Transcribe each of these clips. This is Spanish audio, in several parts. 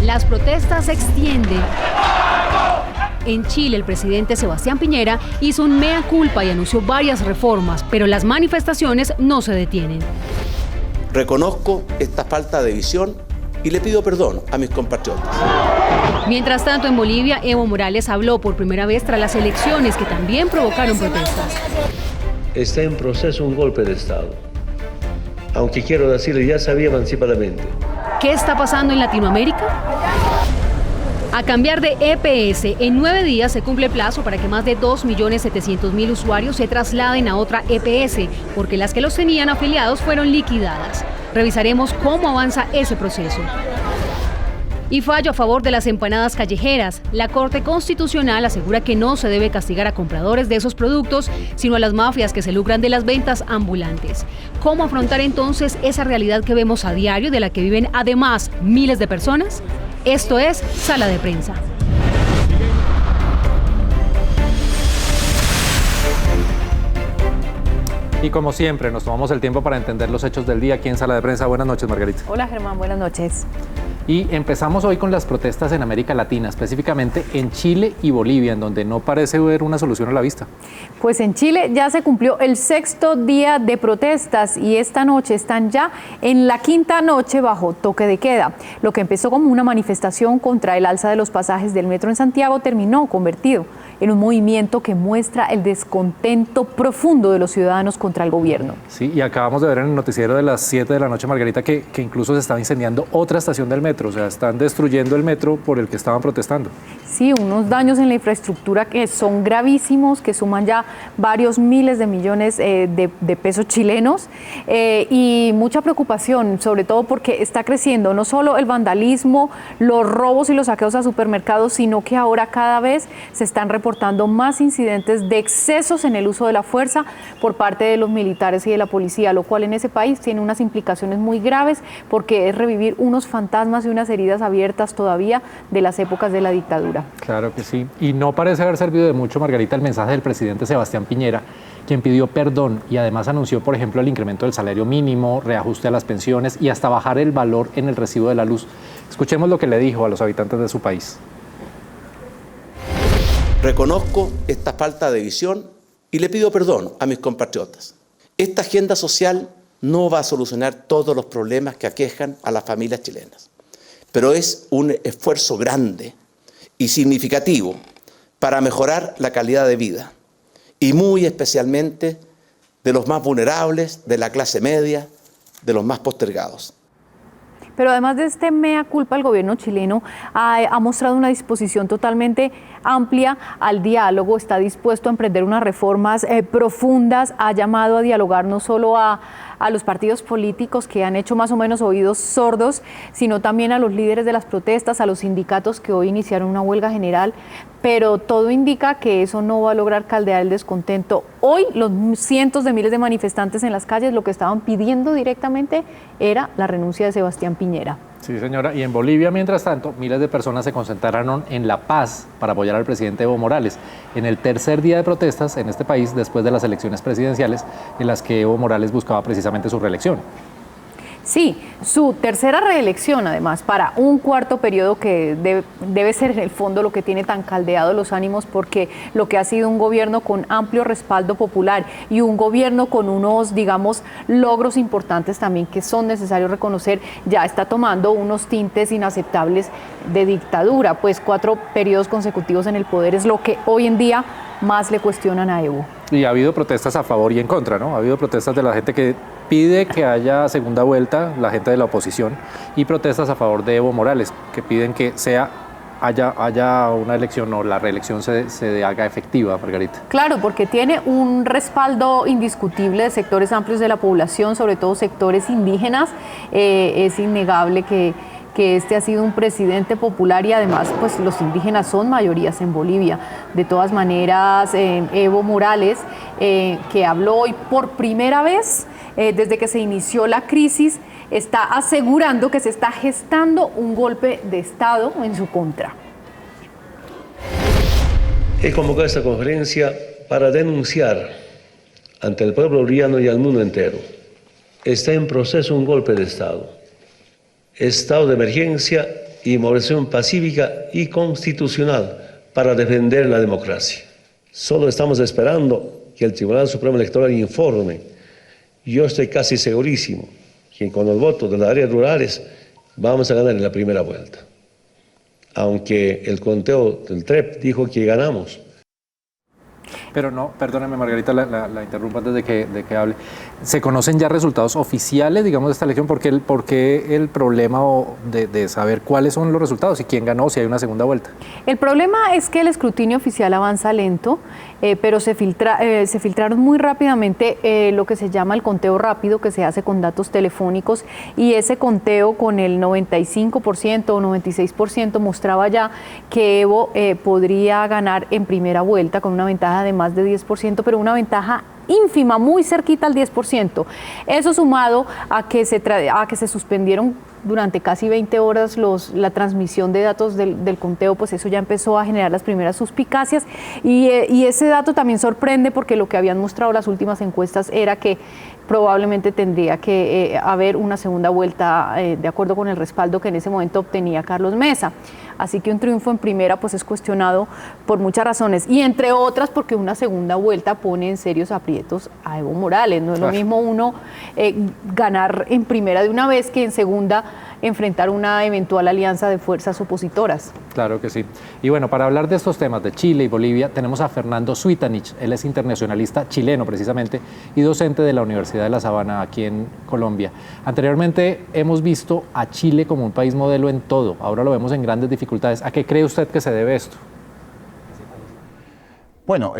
Las protestas se extienden. En Chile, el presidente Sebastián Piñera hizo un mea culpa y anunció varias reformas, pero las manifestaciones no se detienen. Reconozco esta falta de visión y le pido perdón a mis compatriotas. Mientras tanto, en Bolivia, Evo Morales habló por primera vez tras las elecciones que también provocaron protestas. Está en proceso un golpe de Estado, aunque quiero decirle, ya sabía anticipadamente. ¿Qué está pasando en Latinoamérica? A cambiar de EPS, en 9 días se cumple el plazo para que más de 2.700.000 usuarios se trasladen a otra EPS, porque las que los tenían afiliados fueron liquidadas. Revisaremos cómo avanza ese proceso. Y fallo a favor de las empanadas callejeras. La Corte Constitucional asegura que no se debe castigar a compradores de esos productos, sino a las mafias que se lucran de las ventas ambulantes. ¿Cómo afrontar entonces esa realidad que vemos a diario, de la que viven además miles de personas? Esto es Sala de Prensa. Y como siempre, nos tomamos el tiempo para entender los hechos del día aquí en Sala de Prensa. Buenas noches, Margarita. Hola, Germán. Buenas noches. Y empezamos hoy con las protestas en América Latina, específicamente en Chile y Bolivia, en donde no parece haber una solución a la vista. Pues en Chile ya se cumplió el 6º día de protestas y esta noche están ya en la 5ª noche bajo toque de queda. Lo que empezó como una manifestación contra el alza de los pasajes del metro en Santiago terminó convertido en un movimiento que muestra el descontento profundo de los ciudadanos contra el gobierno. Sí, y acabamos de ver en el noticiero de las 7 de la noche, Margarita, que incluso se estaba incendiando otra estación del metro, o sea, están destruyendo el metro por el que estaban protestando. Sí, unos daños en la infraestructura que son gravísimos, que suman ya varios miles de millones de pesos chilenos y mucha preocupación, sobre todo porque está creciendo no solo el vandalismo, los robos y los saqueos a supermercados, sino que ahora cada vez se están reportando más incidentes de excesos en el uso de la fuerza por parte de los militares y de la policía, lo cual en ese país tiene unas implicaciones muy graves porque es revivir unos fantasmas y unas heridas abiertas todavía de las épocas de la dictadura. Claro que sí. Y no parece haber servido de mucho, Margarita, el mensaje del presidente Sebastián Piñera, quien pidió perdón y además anunció, por ejemplo, el incremento del salario mínimo, reajuste a las pensiones y hasta bajar el valor en el recibo de la luz. Escuchemos lo que le dijo a los habitantes de su país. Reconozco esta falta de visión y le pido perdón a mis compatriotas. Esta agenda social no va a solucionar todos los problemas que aquejan a las familias chilenas, pero es un esfuerzo grande y significativo para mejorar la calidad de vida y muy especialmente de los más vulnerables, de la clase media, de los más postergados. Pero además de este mea culpa, el gobierno chileno ha mostrado una disposición totalmente amplia al diálogo, está dispuesto a emprender unas reformas profundas, ha llamado a dialogar no solo a los partidos políticos que han hecho más o menos oídos sordos, sino también a los líderes de las protestas, a los sindicatos que hoy iniciaron una huelga general, pero todo indica que eso no va a lograr caldear el descontento. Hoy los cientos de miles de manifestantes en las calles lo que estaban pidiendo directamente era la renuncia de Sebastián Piñera. Sí, señora. Y en Bolivia, mientras tanto, miles de personas se concentraron en La Paz para apoyar al presidente Evo Morales en el tercer día de protestas en este país después de las elecciones presidenciales en las que Evo Morales buscaba precisamente su reelección. Sí, su tercera reelección, además, para un cuarto periodo que debe ser en el fondo lo que tiene tan caldeado los ánimos, porque lo que ha sido un gobierno con amplio respaldo popular y un gobierno con unos, digamos, logros importantes también que son necesarios reconocer, ya está tomando unos tintes inaceptables de dictadura, pues 4 periodos consecutivos en el poder es lo que hoy en día más le cuestionan a Evo. Y ha habido protestas a favor y en contra, ¿no? Ha habido protestas de la gente que pide que haya segunda vuelta, la gente de la oposición, y protestas a favor de Evo Morales, que piden que haya una elección o la reelección se haga efectiva, Margarita. Claro, porque tiene un respaldo indiscutible de sectores amplios de la población, sobre todo sectores indígenas. Es innegable que este ha sido un presidente popular y además pues los indígenas son mayorías en Bolivia. De todas maneras, Evo Morales, que habló hoy por primera vez desde que se inició la crisis, está asegurando que se está gestando un golpe de Estado en su contra. He convocado esta conferencia para denunciar ante el pueblo boliviano y al mundo entero. Está en proceso un golpe de Estado de emergencia y movilización pacífica y constitucional para defender la democracia. Solo estamos esperando que el Tribunal Supremo Electoral informe. Yo estoy casi segurísimo que con el voto de las áreas rurales vamos a ganar en la primera vuelta. Aunque el conteo del TREP dijo que ganamos. Pero no, perdóneme Margarita, la interrumpo antes de que hable. ¿Se conocen ya resultados oficiales, digamos, de esta elección? ¿Por qué el problema de saber cuáles son los resultados y quién ganó, si hay una segunda vuelta? El problema es que el escrutinio oficial avanza lento, pero se filtraron muy rápidamente lo que se llama el conteo rápido, que se hace con datos telefónicos, y ese conteo con el 95% o 96% mostraba ya que Evo podría ganar en primera vuelta con una ventaja de más de 10%, pero una ventaja ínfima, muy cerquita al 10%. Eso sumado a que se suspendieron durante casi 20 horas la transmisión de datos del conteo, pues eso ya empezó a generar las primeras suspicacias y ese dato también sorprende porque lo que habían mostrado las últimas encuestas era que probablemente tendría que haber una segunda vuelta de acuerdo con el respaldo que en ese momento obtenía Carlos Mesa. Así que un triunfo en primera pues es cuestionado por muchas razones y entre otras porque una segunda vuelta pone en serios aprietos a Evo Morales. No es lo mismo uno ganar en primera de una vez que en segunda enfrentar una eventual alianza de fuerzas opositoras. Claro que sí. Y bueno, para hablar de estos temas de Chile y Bolivia, tenemos a Fernando Suitanich. Él es internacionalista chileno precisamente y docente de la Universidad de La Sabana aquí en Colombia. Anteriormente hemos visto a Chile como un país modelo en todo. Ahora lo vemos en grandes dificultades. ¿A qué cree usted que se debe esto? Bueno,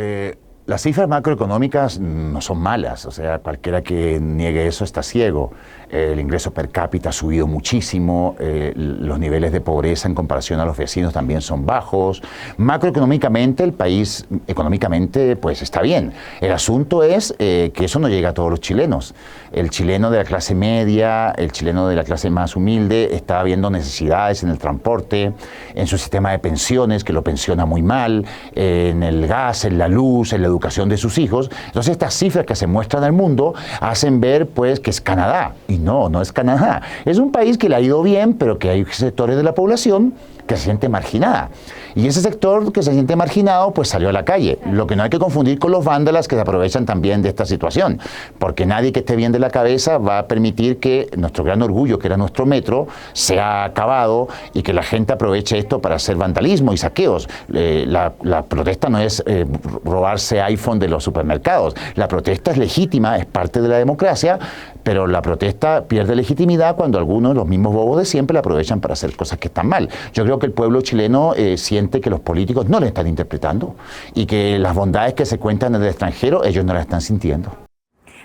las cifras macroeconómicas no son malas, o sea, cualquiera que niegue eso está ciego. El ingreso per cápita ha subido muchísimo, los niveles de pobreza en comparación a los vecinos también son bajos. Macroeconómicamente el país, económicamente, pues está bien. El asunto es que eso no llega a todos los chilenos. El chileno de la clase media, el chileno de la clase más humilde está viendo necesidades en el transporte, en su sistema de pensiones, que lo pensiona muy mal, en el gas, en la luz, en la educación de sus hijos. Entonces estas cifras que se muestran al mundo hacen ver pues que es Canadá. Y no es Canadá. Es un país que le ha ido bien, pero que hay sectores de la población que se siente marginada. Y ese sector que se siente marginado, pues salió a la calle. Lo que no hay que confundir con los vándalas que se aprovechan también de esta situación, porque nadie que esté bien de la cabeza va a permitir que nuestro gran orgullo, que era nuestro metro, sea acabado y que la gente aproveche esto para hacer vandalismo y saqueos. La protesta no es robarse iPhone de los supermercados. La protesta es legítima, es parte de la democracia, pero la protesta pierde legitimidad cuando algunos, los mismos bobos de siempre, la aprovechan para hacer cosas que están mal. Yo creo que el pueblo chileno siente que los políticos no le están interpretando y que las bondades que se cuentan en el extranjero, ellos no las están sintiendo.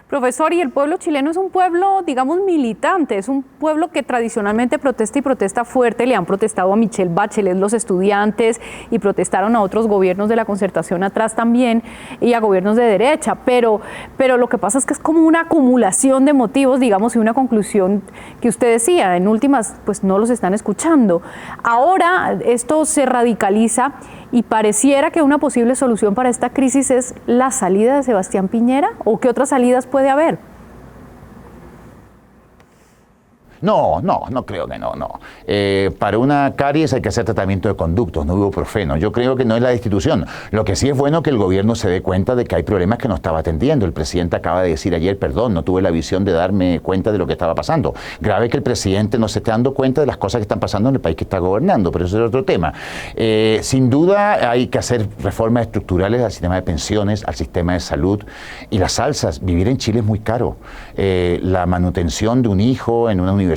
Profesor, y el pueblo chileno es un pueblo, digamos, militante, es un pueblo que tradicionalmente protesta y protesta fuerte. Le han protestado a Michelle Bachelet los estudiantes y protestaron a otros gobiernos de la Concertación atrás también y a gobiernos de derecha, pero lo que pasa es que es como una acumulación de motivos, digamos, y una conclusión que usted decía, en últimas, pues no los están escuchando. Ahora esto se radicaliza y pareciera que una posible solución para esta crisis es la salida de Sebastián Piñera, ¿o qué otras salidas puede haber? No creo que no. Para una caries hay que hacer tratamiento de conductos, no ibuprofeno. Yo creo que no es la institución. Lo que sí es bueno que el gobierno se dé cuenta de que hay problemas que no estaba atendiendo. El presidente acaba de decir ayer, perdón, no tuve la visión de darme cuenta de lo que estaba pasando. Grave que el presidente no se esté dando cuenta de las cosas que están pasando en el país que está gobernando, pero eso es otro tema. Sin duda hay que hacer reformas estructurales al sistema de pensiones, al sistema de salud y las alzas. Vivir en Chile es muy caro. La manutención de un hijo en una universidad,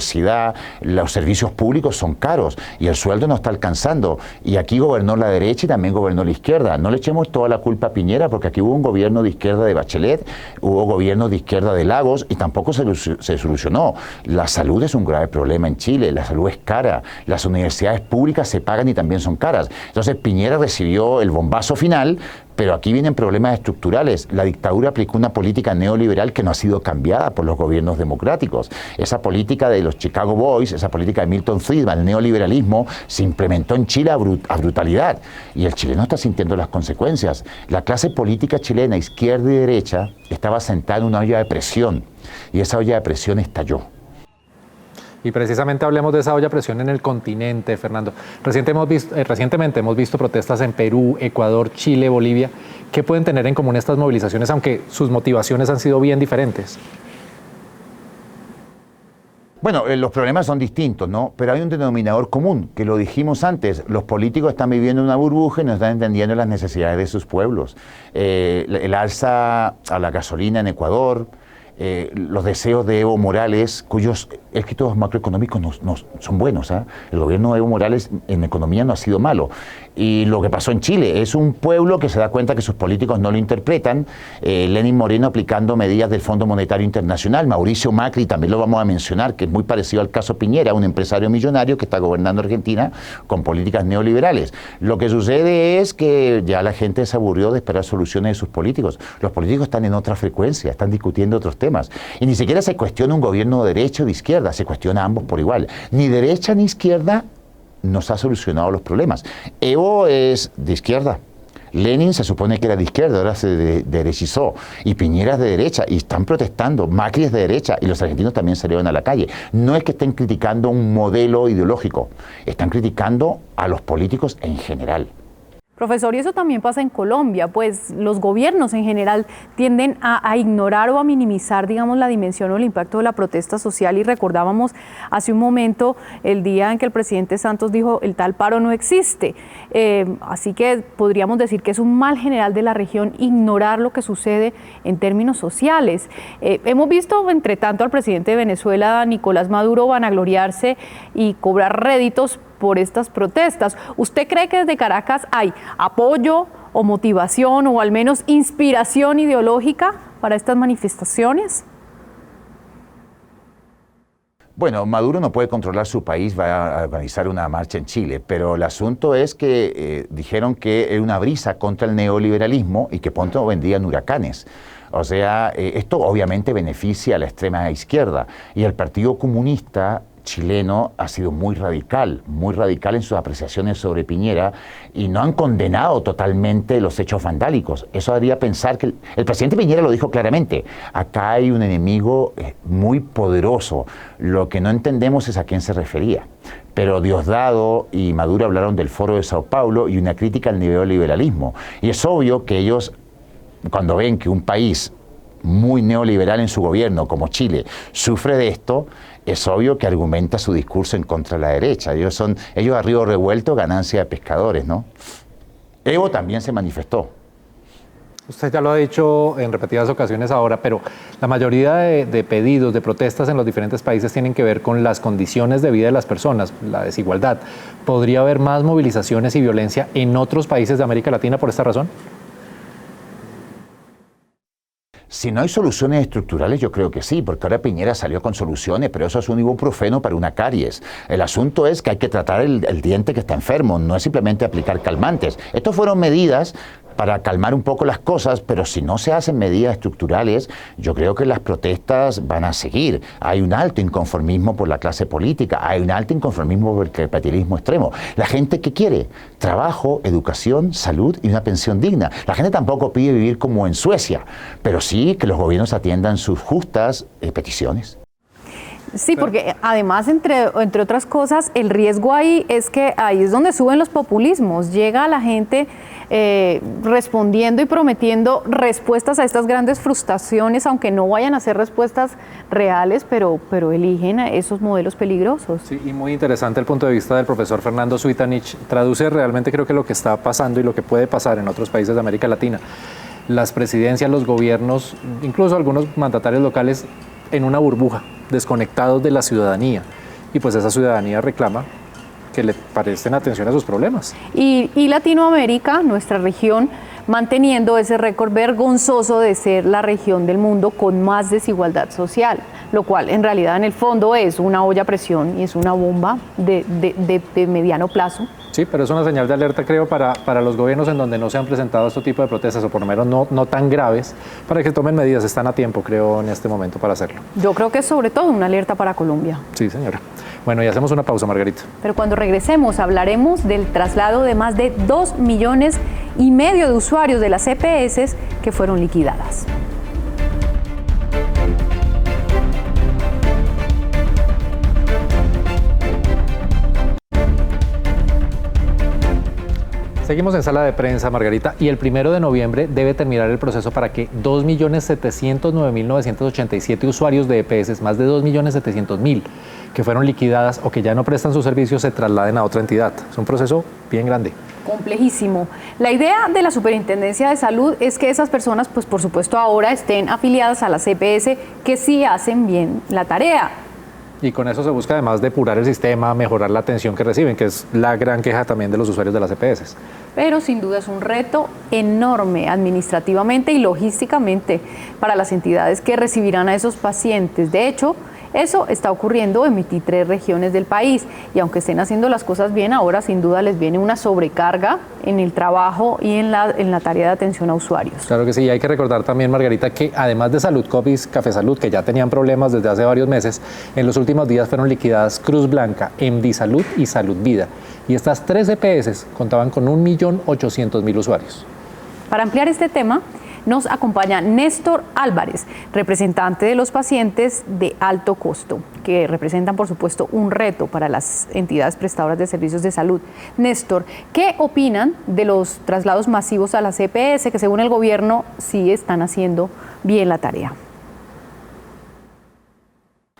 los servicios públicos son caros y el sueldo no está alcanzando. Y aquí gobernó la derecha y también gobernó la izquierda. No le echemos toda la culpa a Piñera, porque aquí hubo un gobierno de izquierda de Bachelet, hubo gobierno de izquierda de Lagos y tampoco se solucionó. La salud es un grave problema en Chile, la salud es cara, las universidades públicas se pagan y también son caras. Entonces Piñera recibió el bombazo final, pero aquí vienen problemas estructurales. La dictadura aplicó una política neoliberal que no ha sido cambiada por los gobiernos democráticos. Esa política de los Chicago Boys, esa política de Milton Friedman, el neoliberalismo, se implementó en Chile a brutalidad. Y el chileno está sintiendo las consecuencias. La clase política chilena, izquierda y derecha, estaba sentada en una olla de presión. Y esa olla de presión estalló. Y precisamente hablemos de esa olla a presión en el continente, Fernando. Recientemente hemos visto protestas en Perú, Ecuador, Chile, Bolivia. ¿Qué pueden tener en común estas movilizaciones, aunque sus motivaciones han sido bien diferentes? Bueno, los problemas son distintos, ¿no? Pero hay un denominador común, que lo dijimos antes. Los políticos están viviendo una burbuja y no están entendiendo las necesidades de sus pueblos. El alza a la gasolina en Ecuador, los deseos de Evo Morales, cuyos escritos macroeconómicos no son buenos, ¿eh? El gobierno de Evo Morales en economía no ha sido malo. Y lo que pasó en Chile es un pueblo que se da cuenta que sus políticos no lo interpretan. Lenín Moreno aplicando medidas del Fondo Monetario Internacional, Mauricio Macri, también lo vamos a mencionar, que es muy parecido al caso Piñera, un empresario millonario que está gobernando Argentina con políticas neoliberales. Lo que sucede es que ya la gente se aburrió de esperar soluciones de sus políticos. Los políticos están en otra frecuencia, están discutiendo otros temas. Y ni siquiera se cuestiona un gobierno de derecha o de izquierda, se cuestiona a ambos por igual. Ni derecha ni izquierda nos ha solucionado los problemas. Evo es de izquierda. Lenin se supone que era de izquierda, ahora se derechizó. Y Piñera es de derecha y están protestando. Macri es de derecha y los argentinos también salieron a la calle. No es que estén criticando un modelo ideológico, están criticando a los políticos en general. Profesor, y eso también pasa en Colombia, pues los gobiernos en general tienden a ignorar o a minimizar, digamos, la dimensión o el impacto de la protesta social, y recordábamos hace un momento el día en que el presidente Santos dijo el tal paro no existe. Así que podríamos decir que es un mal general de la región ignorar lo que sucede en términos sociales. Hemos visto, entre tanto, al presidente de Venezuela, Nicolás Maduro, vanagloriarse y cobrar réditos por estas protestas. ¿Usted cree que desde Caracas hay apoyo o motivación o al menos inspiración ideológica para estas manifestaciones? Bueno, Maduro no puede controlar su país, va a organizar una marcha en Chile, pero el asunto es que dijeron que era una brisa contra el neoliberalismo y que pronto vendrían huracanes. O sea, esto obviamente beneficia a la extrema izquierda, y el Partido Comunista chileno ha sido muy radical en sus apreciaciones sobre Piñera, y no han condenado totalmente los hechos vandálicos. Eso haría pensar que el presidente Piñera lo dijo claramente: acá hay un enemigo muy poderoso, lo que no entendemos es a quién se refería. Pero Diosdado y Maduro hablaron del Foro de Sao Paulo y una crítica al neoliberalismo, y es obvio que ellos, cuando ven que un país muy neoliberal en su gobierno, como Chile, sufre de esto, es obvio que argumenta su discurso en contra de la derecha. Ellos a río revuelto, ganancia de pescadores, ¿no? Evo también se manifestó. Usted ya lo ha dicho en repetidas ocasiones ahora, pero la mayoría de pedidos, de protestas en los diferentes países tienen que ver con las condiciones de vida de las personas, la desigualdad. ¿Podría haber más movilizaciones y violencia en otros países de América Latina por esta razón? Si no hay soluciones estructurales, yo creo que sí, porque ahora Piñera salió con soluciones, pero eso es un ibuprofeno para una caries. El asunto es que hay que tratar el diente que está enfermo, no es simplemente aplicar calmantes. Estas fueron medidas para calmar un poco las cosas, pero si no se hacen medidas estructurales, yo creo que las protestas van a seguir. Hay un alto inconformismo por la clase política, hay un alto inconformismo por el capitalismo extremo. La gente, ¿qué quiere? Trabajo, educación, salud y una pensión digna. La gente tampoco pide vivir como en Suecia, pero sí que los gobiernos atiendan sus justas peticiones. Sí, porque además, entre otras cosas, el riesgo ahí es que ahí es donde suben los populismos. Llega la gente respondiendo y prometiendo respuestas a estas grandes frustraciones, aunque no vayan a ser respuestas reales, pero eligen a esos modelos peligrosos. Sí, y muy interesante el punto de vista del profesor Fernando Suitanich. Traduce realmente, creo que lo que está pasando y lo que puede pasar en otros países de América Latina. Las presidencias, los gobiernos, incluso algunos mandatarios locales, en una burbuja, desconectados de la ciudadanía, y pues esa ciudadanía reclama que le presten atención a sus problemas. Y Latinoamérica, nuestra región, manteniendo ese récord vergonzoso de ser la región del mundo con más desigualdad social, lo cual en realidad en el fondo es una olla a presión y es una bomba de mediano plazo. Sí, pero es una señal de alerta, creo, para los gobiernos en donde no se han presentado este tipo de protestas, o por lo menos no tan graves, para que tomen medidas. Están a tiempo, creo, en este momento para hacerlo. Yo creo que es sobre todo una alerta para Colombia. Sí, señora. Bueno, y hacemos una pausa, Margarita. Pero cuando regresemos hablaremos del traslado de más de 2,5 millones de usuarios de las EPS que fueron liquidadas. Seguimos en sala de prensa, Margarita, y el 1 de noviembre debe terminar el proceso para que 2.709.987 usuarios de EPS, más de 2.700.000 que fueron liquidadas o que ya no prestan sus servicios, se trasladen a otra entidad. Es un proceso bien grande. Complejísimo. La idea de la Superintendencia de Salud es que esas personas, pues por supuesto ahora estén afiliadas a las EPS que sí hacen bien la tarea. Y con eso se busca además depurar el sistema, mejorar la atención que reciben, que es la gran queja también de los usuarios de las EPS. Pero sin duda es un reto enorme administrativamente y logísticamente para las entidades que recibirán a esos pacientes. De hecho, eso está ocurriendo en 23 regiones del país y aunque estén haciendo las cosas bien, ahora sin duda les viene una sobrecarga en el trabajo y en la tarea de atención a usuarios. Claro que sí, y hay que recordar también, Margarita, que además de Salud COVID, Café Salud, que ya tenían problemas desde hace varios meses, en los últimos días fueron liquidadas Cruz Blanca, MD Salud y Salud Vida. Y estas 3 EPS contaban con 1.800.000 usuarios. Para ampliar este tema, nos acompaña Néstor Álvarez, representante de los pacientes de alto costo, que representan, por supuesto, un reto para las entidades prestadoras de servicios de salud. Néstor, ¿qué opinan de los traslados masivos a las EPS, que según el gobierno sí están haciendo bien la tarea?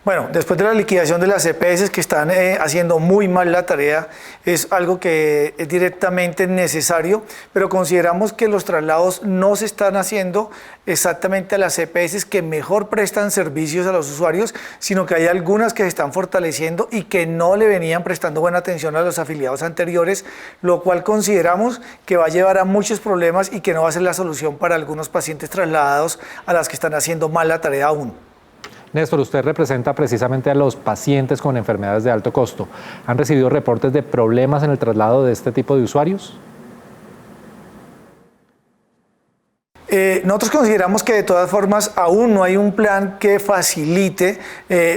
Bueno, después de la liquidación de las EPS que están haciendo muy mal la tarea, es algo que es directamente necesario, pero consideramos que los traslados no se están haciendo exactamente a las EPS que mejor prestan servicios a los usuarios, sino que hay algunas que se están fortaleciendo y que no le venían prestando buena atención a los afiliados anteriores, lo cual consideramos que va a llevar a muchos problemas y que no va a ser la solución para algunos pacientes trasladados a las que están haciendo mal la tarea aún. Néstor, usted representa precisamente a los pacientes con enfermedades de alto costo. ¿Han recibido reportes de problemas en el traslado de este tipo de usuarios? Nosotros consideramos que de todas formas aún no hay un plan que facilite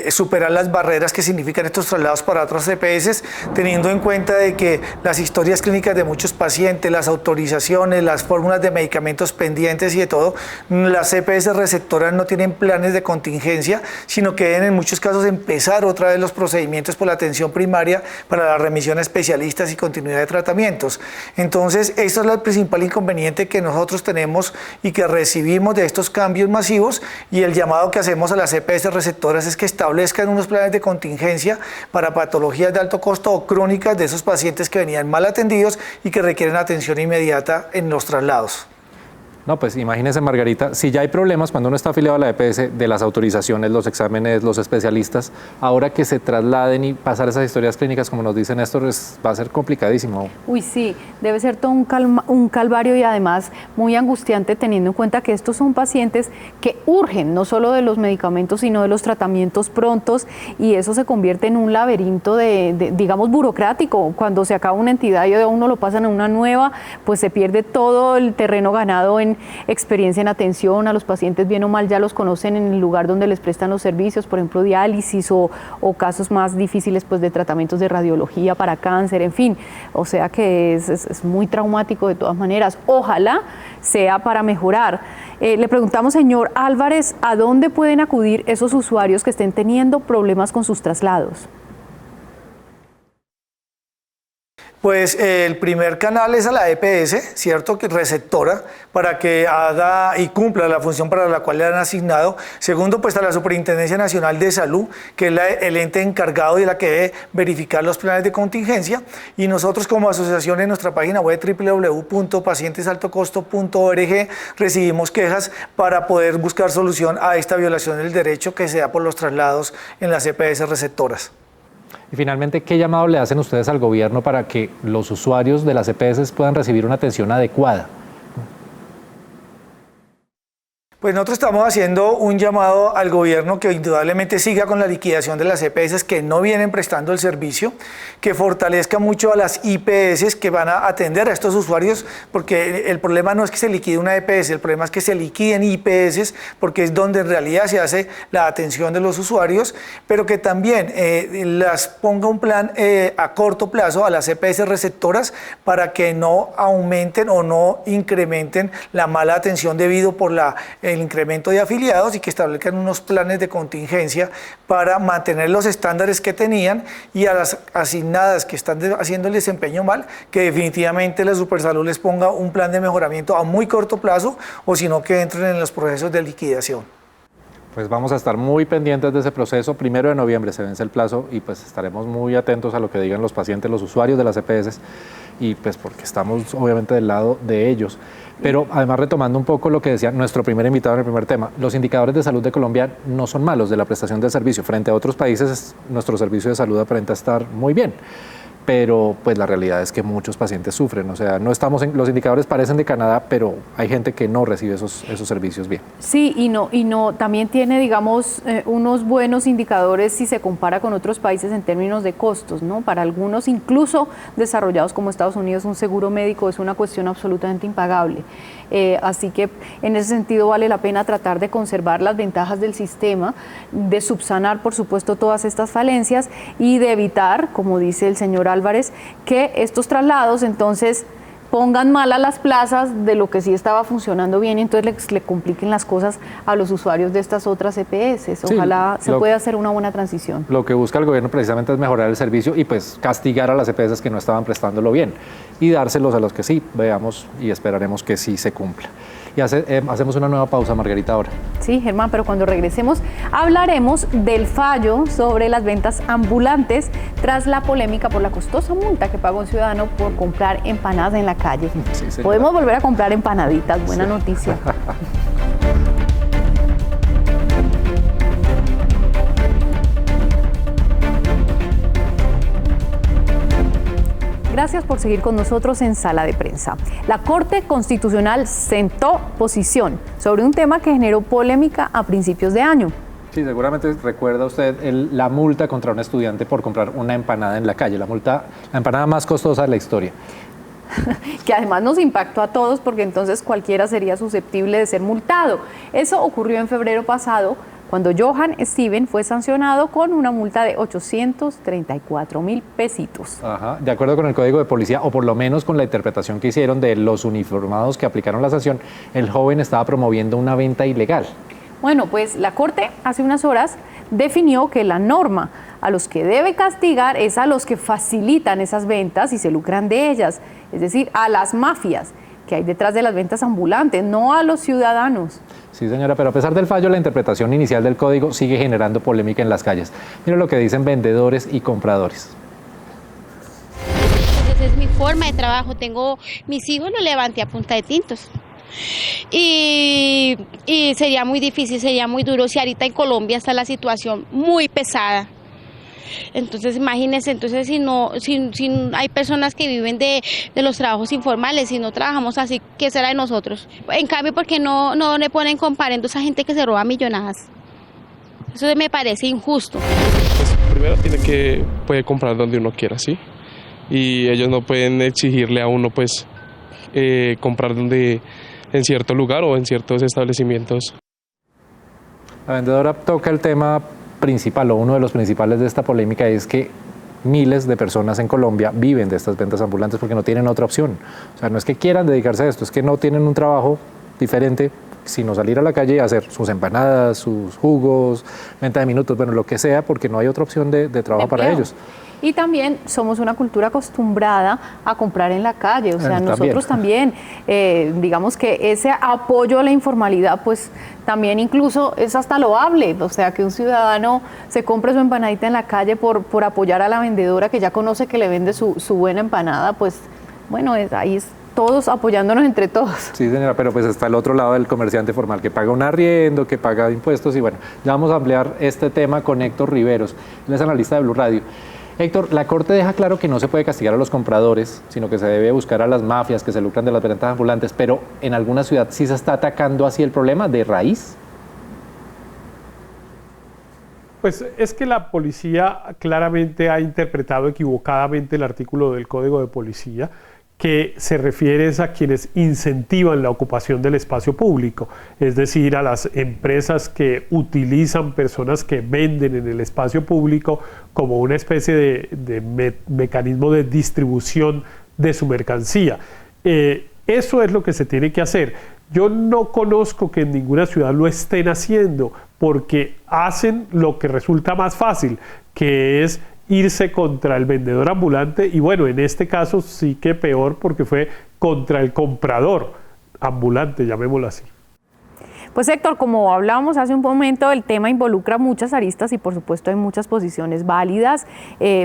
superar las barreras que significan estos traslados para otras EPS, teniendo en cuenta de que las historias clínicas de muchos pacientes, las autorizaciones, las fórmulas de medicamentos pendientes y de todo, las EPS receptoras no tienen planes de contingencia, sino que deben en muchos casos empezar otra vez los procedimientos por la atención primaria para la remisión a especialistas y continuidad de tratamientos. Entonces, esto es el principal inconveniente que nosotros tenemos y que recibimos de estos cambios masivos, y el llamado que hacemos a las EPS receptoras es que establezcan unos planes de contingencia para patologías de alto costo o crónicas de esos pacientes que venían mal atendidos y que requieren atención inmediata en los traslados. No, pues imagínese, Margarita, si ya hay problemas cuando uno está afiliado a la EPS de las autorizaciones, los exámenes, los especialistas, ahora que se trasladen y pasar esas historias clínicas, como nos dice Néstor, va a ser complicadísimo. Uy, sí, debe ser todo un calvario y además muy angustiante, teniendo en cuenta que estos son pacientes que urgen no solo de los medicamentos, sino de los tratamientos prontos, y eso se convierte en un laberinto digamos, burocrático. Cuando se acaba una entidad y de uno lo pasan a una nueva, pues se pierde todo el terreno ganado en experiencia en atención a los pacientes, bien o mal ya los conocen en el lugar donde les prestan los servicios, por ejemplo diálisis o casos más difíciles pues de tratamientos de radiología para cáncer, en fin, o sea que es muy traumático de todas maneras. Ojalá sea para mejorar. Le preguntamos, señor Álvarez, ¿a dónde pueden acudir esos usuarios que estén teniendo problemas con sus traslados? Pues el primer canal es a la EPS, ¿cierto? Que receptora, para que haga y cumpla la función para la cual le han asignado. Segundo, pues a la Superintendencia Nacional de Salud, que es el ente encargado y la que debe verificar los planes de contingencia. Y nosotros como asociación en nuestra página web www.pacientesaltocosto.org recibimos quejas para poder buscar solución a esta violación del derecho que se da por los traslados en las EPS receptoras. Y finalmente, ¿qué llamado le hacen ustedes al gobierno para que los usuarios de las EPS puedan recibir una atención adecuada? Pues nosotros estamos haciendo un llamado al gobierno que indudablemente siga con la liquidación de las EPS que no vienen prestando el servicio, que fortalezca mucho a las IPS que van a atender a estos usuarios, porque el problema no es que se liquide una EPS, el problema es que se liquiden IPS, porque es donde en realidad se hace la atención de los usuarios, pero que también las ponga un plan a corto plazo a las EPS receptoras para que no aumenten o no incrementen la mala atención debido por la el incremento de afiliados y que establezcan unos planes de contingencia para mantener los estándares que tenían, y a las asignadas que están haciendo el desempeño mal, que definitivamente la Supersalud les ponga un plan de mejoramiento a muy corto plazo, o si no, que entren en los procesos de liquidación. Pues vamos a estar muy pendientes de ese proceso. 1 de noviembre se vence el plazo y pues estaremos muy atentos a lo que digan los pacientes, los usuarios de las EPS, y pues porque estamos obviamente del lado de ellos. Pero además, retomando un poco lo que decía nuestro primer invitado en el primer tema, los indicadores de salud de Colombia no son malos de la prestación del servicio. Frente a otros países, nuestro servicio de salud aparenta estar muy bien. Pero pues la realidad es que muchos pacientes sufren, o sea, no estamos los indicadores parecen de Canadá, pero hay gente que no recibe esos servicios bien. Sí, y no, también tiene, digamos, unos buenos indicadores si se compara con otros países en términos de costos, ¿no? Para algunos, incluso desarrollados como Estados Unidos, un seguro médico es una cuestión absolutamente impagable. Así que en ese sentido vale la pena tratar de conservar las ventajas del sistema, de subsanar, por supuesto, todas estas falencias y de evitar, como dice el señor Álvarez, que estos traslados entonces pongan mal a las plazas de lo que sí estaba funcionando bien, y entonces le compliquen las cosas a los usuarios de estas otras EPS. Ojalá se pueda hacer una buena transición. Lo que busca el gobierno precisamente es mejorar el servicio y pues castigar a las EPS que no estaban prestándolo bien y dárselos a los que sí, veamos y esperaremos que sí se cumpla. Y hacemos una nueva pausa, Margarita, ahora. Sí, Germán, pero cuando regresemos hablaremos del fallo sobre las ventas ambulantes tras la polémica por la costosa multa que pagó un ciudadano por comprar empanadas en la calle. Sí, podemos volver a comprar empanaditas, buena noticia. Gracias por seguir con nosotros en Sala de Prensa. La Corte Constitucional sentó posición sobre un tema que generó polémica a principios de año. Sí, seguramente recuerda usted la multa contra un estudiante por comprar una empanada en la calle, la empanada más costosa de la historia. Que además nos impactó a todos porque entonces cualquiera sería susceptible de ser multado. Eso ocurrió en febrero pasado, cuando Johan Steven fue sancionado con una multa de 834.000 pesitos. Ajá. De acuerdo con el Código de Policía, o por lo menos con la interpretación que hicieron de los uniformados que aplicaron la sanción, el joven estaba promoviendo una venta ilegal. Bueno, pues la Corte hace unas horas definió que la norma a los que debe castigar es a los que facilitan esas ventas y se lucran de ellas, es decir, a las mafias que hay detrás de las ventas ambulantes, no a los ciudadanos. Sí, señora, pero a pesar del fallo, la interpretación inicial del código sigue generando polémica en las calles. Mira lo que dicen vendedores y compradores. Esa es mi forma de trabajo. Mis hijos los levanté a punta de tintos. Y sería muy difícil, sería muy duro si ahorita en Colombia está la situación muy pesada. Entonces imagínense, si hay personas que viven de los trabajos informales, si no trabajamos así, ¿qué será de nosotros? En cambio, ¿por qué no le ponen comparendo a esa gente que se roba millonadas? Eso me parece injusto. Pues primero puede comprar donde uno quiera, ¿sí? Y ellos no pueden exigirle a uno, pues, comprar en cierto lugar o en ciertos establecimientos. La vendedora toca el tema principal, o uno de los principales de esta polémica, es que miles de personas en Colombia viven de estas ventas ambulantes porque no tienen otra opción. O sea, no es que quieran dedicarse a esto, es que no tienen un trabajo diferente sino salir a la calle y hacer sus empanadas, sus jugos, venta de minutos, bueno, lo que sea, porque no hay otra opción de trabajo para ellos. Y también somos una cultura acostumbrada a comprar en la calle, o sea, nosotros también, digamos que ese apoyo a la informalidad, pues también incluso es hasta loable, o sea, que un ciudadano se compre su empanadita en la calle por apoyar a la vendedora que ya conoce que le vende su buena empanada, pues bueno, ahí es todos apoyándonos entre todos. Sí, señora, pero pues está el otro lado del comerciante formal que paga un arriendo, que paga impuestos y bueno, ya vamos a ampliar este tema con Héctor Riveros, él es analista de Blue Radio. Héctor, la Corte deja claro que no se puede castigar a los compradores, sino que se debe buscar a las mafias que se lucran de las ventas ambulantes, pero en alguna ciudad sí se está atacando así el problema de raíz. Pues es que la policía claramente ha interpretado equivocadamente el artículo del Código de Policía, que se refiere a quienes incentivan la ocupación del espacio público, es decir, a las empresas que utilizan personas que venden en el espacio público como una especie de mecanismo de distribución de su mercancía. Eso es lo que se tiene que hacer. Yo no conozco que en ninguna ciudad lo estén haciendo, porque hacen lo que resulta más fácil, que es irse contra el vendedor ambulante, y bueno, en este caso sí que peor, porque fue contra el comprador ambulante, llamémoslo así. Pues Héctor, como hablábamos hace un momento, el tema involucra muchas aristas y por supuesto hay muchas posiciones válidas.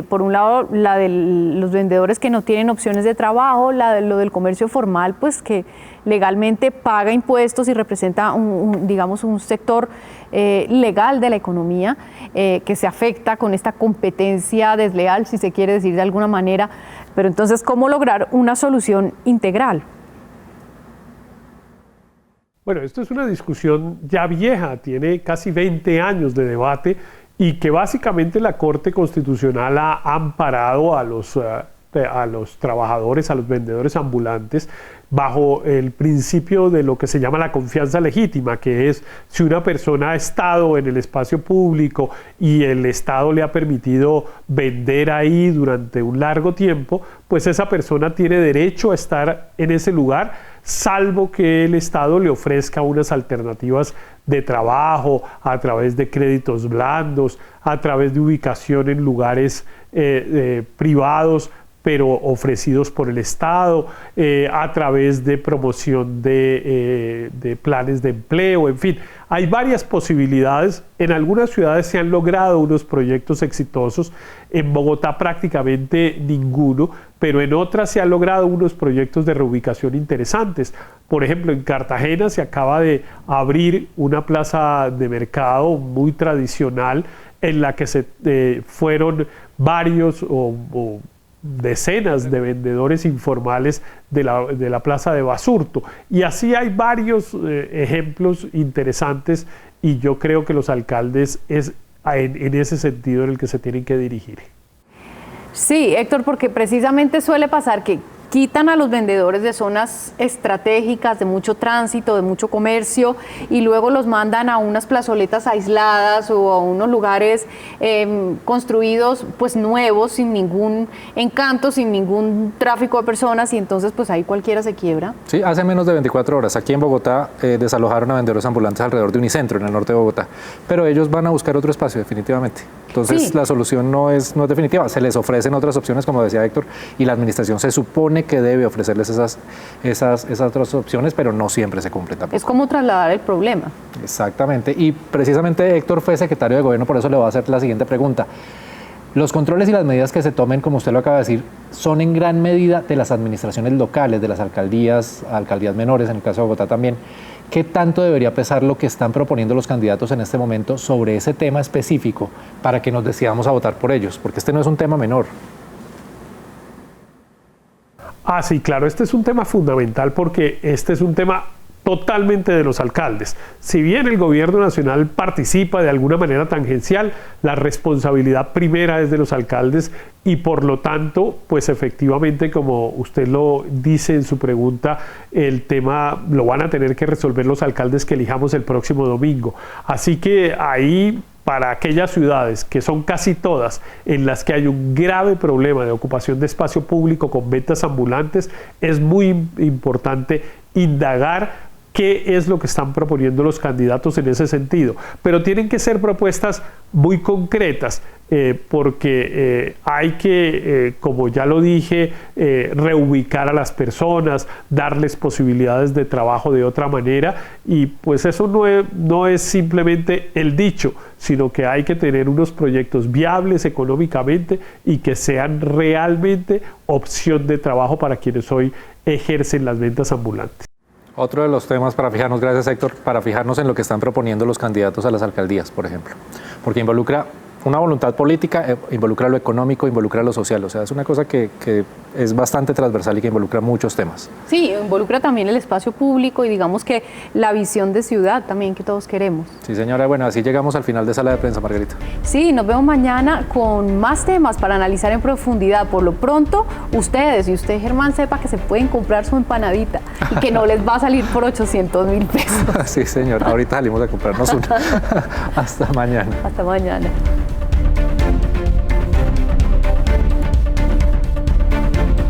Por un lado, la de los vendedores que no tienen opciones de trabajo, lo del comercio formal, pues que legalmente paga impuestos y representa digamos un sector legal de la economía que se afecta con esta competencia desleal, si se quiere decir de alguna manera. Pero entonces, ¿cómo lograr una solución integral? Bueno, esto es una discusión ya vieja, tiene casi 20 años de debate y que básicamente la Corte Constitucional ha amparado a los trabajadores, a los vendedores ambulantes, bajo el principio de lo que se llama la confianza legítima, que es si una persona ha estado en el espacio público y el Estado le ha permitido vender ahí durante un largo tiempo, pues esa persona tiene derecho a estar en ese lugar, salvo que el Estado le ofrezca unas alternativas de trabajo a través de créditos blandos, a través de ubicación en lugares privados, pero ofrecidos por el Estado, a través de promoción de planes de empleo, en fin. Hay varias posibilidades. En algunas ciudades se han logrado unos proyectos exitosos, en Bogotá prácticamente ninguno, pero en otras se han logrado unos proyectos de reubicación interesantes. Por ejemplo, en Cartagena se acaba de abrir una plaza de mercado muy tradicional en la que se fueron varios o decenas de vendedores informales de la plaza de Basurto, y así hay varios ejemplos interesantes, y yo creo que los alcaldes es en ese sentido en el que se tienen que dirigir. Sí, Héctor, porque precisamente suele pasar que quitan a los vendedores de zonas estratégicas, de mucho tránsito, de mucho comercio, y luego los mandan a unas plazoletas aisladas o a unos lugares construidos pues nuevos, sin ningún encanto, sin ningún tráfico de personas, y entonces pues ahí cualquiera se quiebra. Sí, hace menos de 24 horas aquí en Bogotá desalojaron a vendedores ambulantes alrededor de Unicentro, en el norte de Bogotá, pero ellos van a buscar otro espacio definitivamente. Entonces sí, la solución no es definitiva, se les ofrecen otras opciones, como decía Héctor, y la administración se supone que debe ofrecerles esas otras opciones, pero no siempre se cumplen tampoco. Es como trasladar el problema. Exactamente, y precisamente Héctor fue secretario de Gobierno, por eso le voy a hacer la siguiente pregunta. Los controles y las medidas que se tomen, como usted lo acaba de decir, son en gran medida de las administraciones locales, de las alcaldías menores, en el caso de Bogotá también. ¿Qué tanto debería pesar lo que están proponiendo los candidatos en este momento sobre ese tema específico para que nos decidamos a votar por ellos? Porque este no es un tema menor. Ah, sí, claro, este es un tema fundamental, porque este es un tema totalmente de los alcaldes. Si bien el gobierno nacional participa de alguna manera tangencial, la responsabilidad primera es de los alcaldes, y por lo tanto, pues efectivamente, como usted lo dice en su pregunta, el tema lo van a tener que resolver los alcaldes que elijamos el próximo domingo. Así que ahí, para aquellas ciudades, que son casi todas, en las que hay un grave problema de ocupación de espacio público con ventas ambulantes, es muy importante indagar qué es lo que están proponiendo los candidatos en ese sentido. Pero tienen que ser propuestas muy concretas, porque hay que, como ya lo dije, reubicar a las personas, darles posibilidades de trabajo de otra manera, y pues eso no es simplemente el dicho, sino que hay que tener unos proyectos viables económicamente y que sean realmente opción de trabajo para quienes hoy ejercen las ventas ambulantes. Otro de los temas para fijarnos, gracias Héctor, para fijarnos en lo que están proponiendo los candidatos a las alcaldías, por ejemplo, porque involucra una voluntad política, involucra lo económico, involucra lo social, o sea, es una cosa que es bastante transversal y que involucra muchos temas. Sí, involucra también el espacio público y digamos que la visión de ciudad también que todos queremos. Sí, señora, bueno, así llegamos al final de Sala de Prensa, Margarita. Sí, nos vemos mañana con más temas para analizar en profundidad. Por lo pronto, ustedes y usted, Germán, sepa que se pueden comprar su empanadita y que no les va a salir por 800.000 pesos. Sí, señor, ahorita salimos a comprarnos una. Hasta mañana. Hasta mañana.